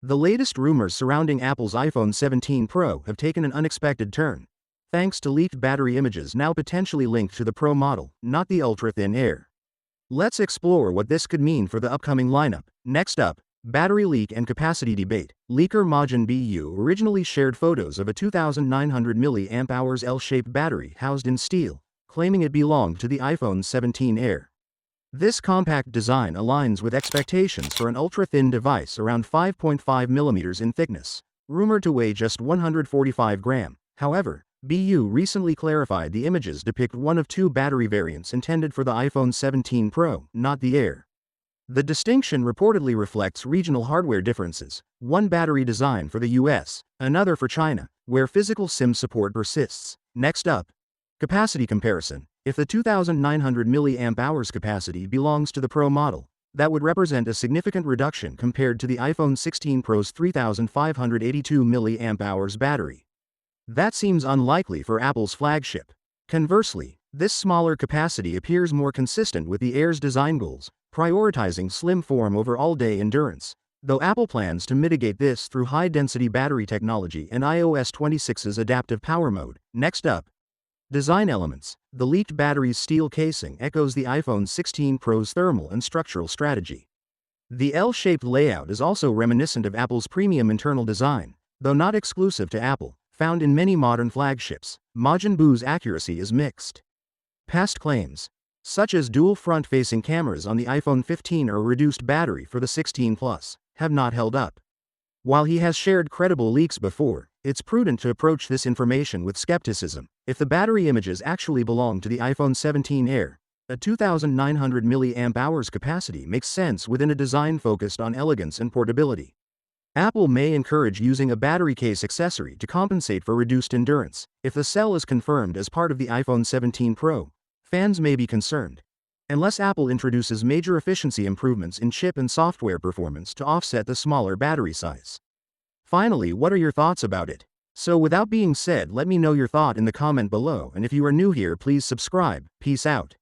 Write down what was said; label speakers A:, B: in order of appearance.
A: The latest rumors surrounding Apple's iPhone 17 Pro have taken an unexpected turn, thanks to leaked battery images now potentially linked to the Pro model, not the ultra-thin Air. Let's explore what this could mean for the upcoming lineup. Next up, battery leak and capacity debate. Leaker Majin BU originally shared photos of a 2900 mAh L-shaped battery housed in steel, claiming it belonged to the iPhone 17 Air. This compact design aligns with expectations for an ultra-thin device around 5.5 mm in thickness, rumored to weigh just 145 grams. However, BU recently clarified the images depict one of two battery variants intended for the iPhone 17 Pro, not the Air. The distinction reportedly reflects regional hardware differences, one battery design for the US, another for China, where physical SIM support persists. Next up, capacity comparison. If the 2900 mAh capacity belongs to the Pro model, that would represent a significant reduction compared to the iPhone 16 Pro's 3582 mAh battery. That seems unlikely for Apple's flagship. Conversely, this smaller capacity appears more consistent with the Air's design goals, prioritizing slim form over all-day endurance, though Apple plans to mitigate this through high-density battery technology and iOS 26's adaptive power mode. Next up, design elements. The leaked battery's steel casing echoes the iPhone 16 Pro's thermal and structural strategy. The L-shaped layout is also reminiscent of Apple's premium internal design, though not exclusive to Apple, found in many modern flagships. Majin BU's accuracy is mixed. Past claims, such as dual front-facing cameras on the iPhone 15 or a reduced battery for the 16 Plus, have not held up. While he has shared credible leaks before, it's prudent to approach this information with skepticism. If the battery images actually belong to the iPhone 17 Air, a 2900 mAh capacity makes sense within a design focused on elegance and portability. Apple may encourage using a battery case accessory to compensate for reduced endurance. If the cell is confirmed as part of the iPhone 17 Pro, fans may be concerned, unless Apple introduces major efficiency improvements in chip and software performance to offset the smaller battery size. Finally, what are your thoughts about it? So without being said, let me know your thought in the comment below, and if you are new here, please subscribe. Peace out.